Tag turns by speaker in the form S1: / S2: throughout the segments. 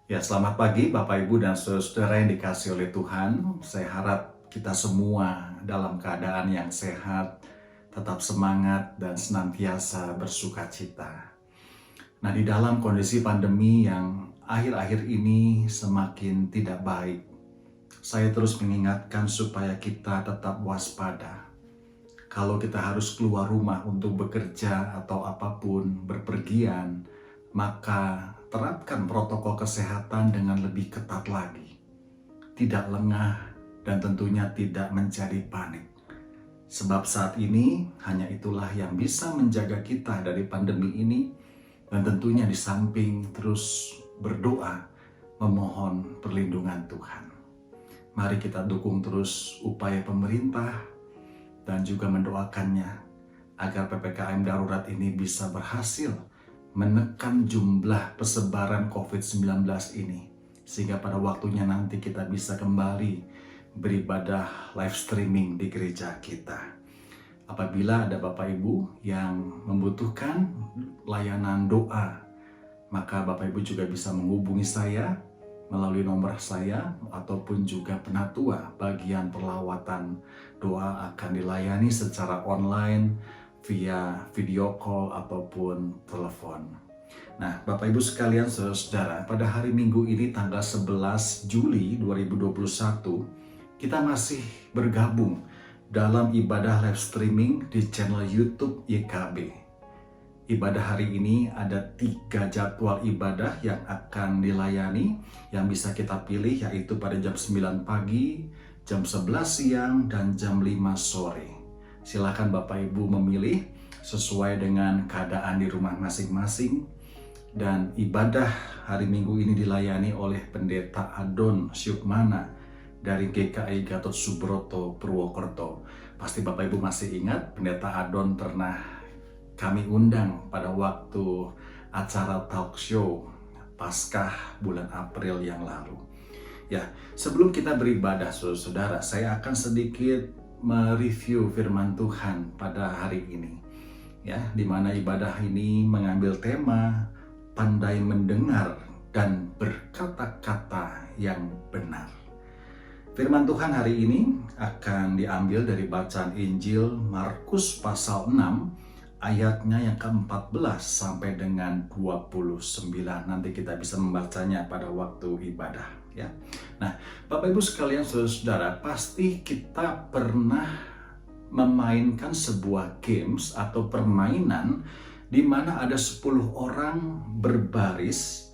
S1: Ya, selamat pagi Bapak Ibu dan saudara yang dikasih oleh Tuhan. Saya harap kita semua dalam keadaan yang sehat, tetap semangat dan senantiasa bersuka cita. Nah, di dalam kondisi pandemi yang akhir-akhir ini semakin tidak baik, saya terus mengingatkan supaya kita tetap waspada. Kalau kita harus keluar rumah untuk bekerja atau apapun, berpergian, maka terapkan protokol kesehatan dengan lebih ketat lagi. Tidak lengah dan tentunya tidak menjadi panik. Sebab saat ini hanya itulah yang bisa menjaga kita dari pandemi ini, dan tentunya di samping terus berdoa memohon perlindungan Tuhan. Mari kita dukung terus upaya pemerintah dan juga mendoakannya agar PPKM darurat ini bisa berhasil menekan jumlah persebaran COVID-19 ini, sehingga pada waktunya nanti kita bisa kembali beribadah live streaming di gereja kita. Apabila ada Bapak Ibu yang membutuhkan layanan doa, maka Bapak Ibu juga bisa menghubungi saya melalui nomor saya, ataupun juga penatua bagian perlawatan doa akan dilayani secara online via video call ataupun telepon. Nah, Bapak Ibu sekalian, saudara-saudara, pada hari Minggu ini tanggal 11 Juli 2021, kita masih bergabung dalam ibadah live streaming di channel YouTube YKB. Ibadah hari ini ada 3 jadwal ibadah yang akan dilayani, yang bisa kita pilih, yaitu pada jam 9 pagi, jam 11 siang, dan jam 5 sore. Silakan Bapak Ibu memilih sesuai dengan keadaan di rumah masing-masing. Dan ibadah hari Minggu ini dilayani oleh Pendeta Adon Syukmana dari GKI Gatot Subroto, Purwokerto. Pasti Bapak Ibu masih ingat, Pendeta Adon pernah kami undang pada waktu acara talk show Paskah bulan April yang lalu. Ya, sebelum kita beribadah, saudara, saya akan sedikit mereview firman Tuhan pada hari ini. Ya, di mana ibadah ini mengambil tema pandai mendengar dan berkata-kata yang benar. Firman Tuhan hari ini akan diambil dari bacaan Injil Markus pasal 6 ayatnya yang ke-14 sampai dengan 29. Nanti kita bisa membacanya pada waktu ibadah, ya. Nah, Bapak Ibu sekalian, saudara, pasti kita pernah memainkan sebuah games atau permainan di mana ada 10 orang berbaris,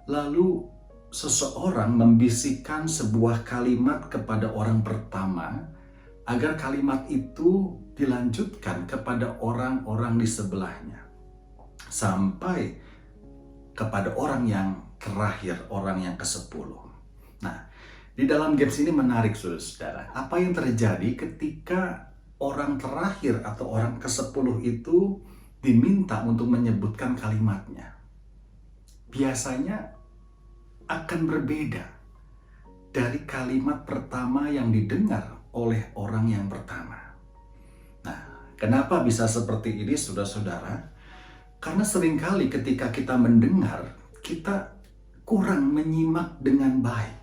S1: lalu seseorang membisikkan sebuah kalimat kepada orang pertama agar kalimat itu dilanjutkan kepada orang-orang di sebelahnya sampai kepada orang yang terakhir, orang yang ke-10. Nah, di dalam games ini menarik, saudara. Apa yang terjadi ketika orang terakhir atau orang ke-10 itu diminta untuk menyebutkan kalimatnya? Biasanya akan berbeda dari kalimat pertama yang didengar oleh orang yang pertama. Nah, kenapa bisa seperti ini, saudara-saudara? Karena seringkali ketika kita mendengar, kita kurang menyimak dengan baik.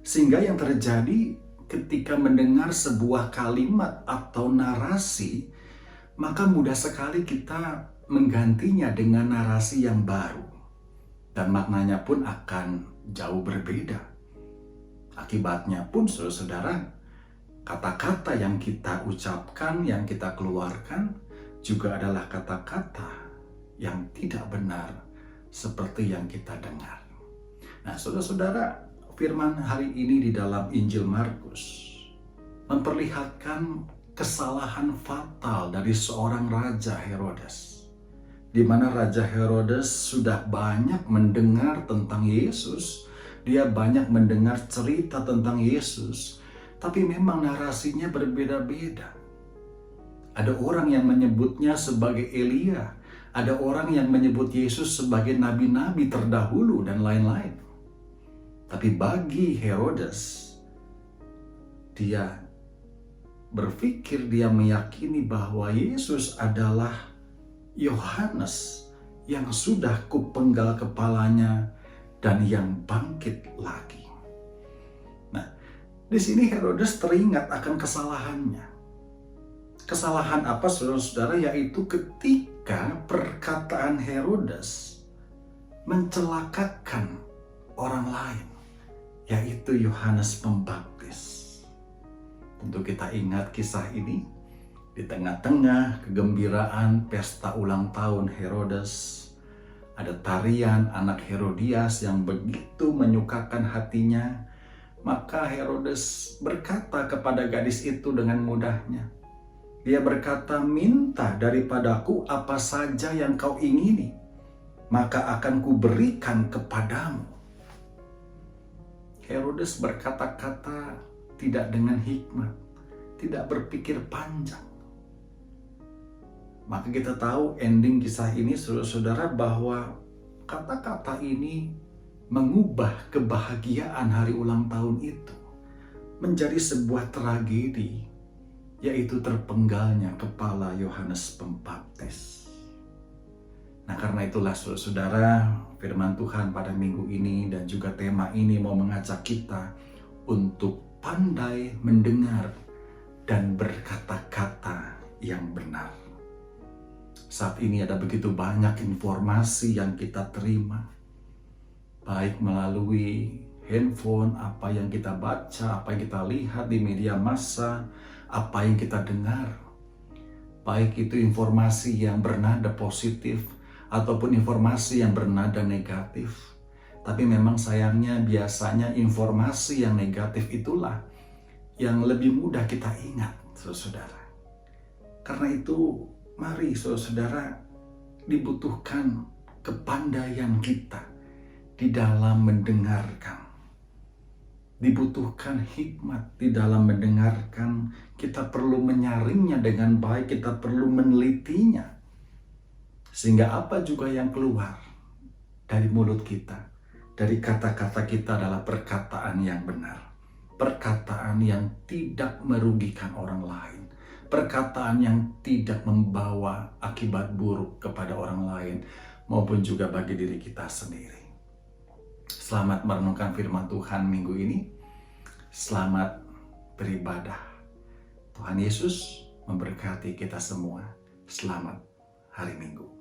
S1: Sehingga yang terjadi ketika mendengar sebuah kalimat atau narasi, maka mudah sekali kita menggantinya dengan narasi yang baru. Dan maknanya pun akan jauh berbeda. Akibatnya pun, saudara-saudara, kata-kata yang kita ucapkan, yang kita keluarkan juga adalah kata-kata yang tidak benar seperti yang kita dengar. Nah, saudara-saudara, firman hari ini di dalam Injil Markus memperlihatkan kesalahan fatal dari seorang Raja Herodes, di mana Raja Herodes sudah banyak mendengar tentang Yesus, dia banyak mendengar cerita tentang Yesus, tapi memang narasinya berbeda-beda. Ada orang yang menyebutnya sebagai Elia, ada orang yang menyebut Yesus sebagai nabi-nabi terdahulu, dan lain-lain. Tapi bagi Herodes, dia berpikir, dia meyakini bahwa Yesus adalah Yohanes yang sudah kupenggal kepalanya dan yang bangkit lagi. Nah, di sini Herodes teringat akan kesalahannya. Kesalahan apa, saudara-saudara? Yaitu ketika perkataan Herodes mencelakakan orang lain, yaitu Yohanes Pembaptis. Tentu kita ingat kisah ini. Di tengah-tengah kegembiraan pesta ulang tahun Herodes, ada tarian anak Herodias yang begitu menyukakan hatinya. Maka Herodes berkata kepada gadis itu dengan mudahnya. Dia berkata, "Minta daripadaku apa saja yang kau ingini, maka akan kuberikan kepadamu." Herodes berkata-kata tidak dengan hikmat, tidak berpikir panjang. Maka kita tahu ending kisah ini, saudara-saudara, bahwa kata-kata ini mengubah kebahagiaan hari ulang tahun itu menjadi sebuah tragedi, yaitu terpenggalnya kepala Yohanes Pembaptis. Nah, karena itulah saudara, firman Tuhan pada minggu ini dan juga tema ini mau mengajak kita untuk pandai mendengar dan berkata-kata yang benar. Saat ini ada begitu banyak informasi yang kita terima, baik melalui handphone, apa yang kita baca, apa yang kita lihat di media massa, apa yang kita dengar. Baik itu informasi yang bernada positif ataupun informasi yang bernada negatif. Tapi memang sayangnya biasanya informasi yang negatif itulah yang lebih mudah kita ingat, saudara. Karena itu, mari saudara, dibutuhkan kepandaian kita di dalam mendengarkan. Dibutuhkan hikmat di dalam mendengarkan. Kita perlu menyaringnya dengan baik, kita perlu menelitinya. Sehingga apa juga yang keluar dari mulut kita, dari kata-kata kita adalah perkataan yang benar. Perkataan yang tidak merugikan orang lain. Perkataan yang tidak membawa akibat buruk kepada orang lain maupun juga bagi diri kita sendiri. Selamat merenungkan firman Tuhan minggu ini. Selamat beribadah. Tuhan Yesus memberkati kita semua. Selamat hari Minggu.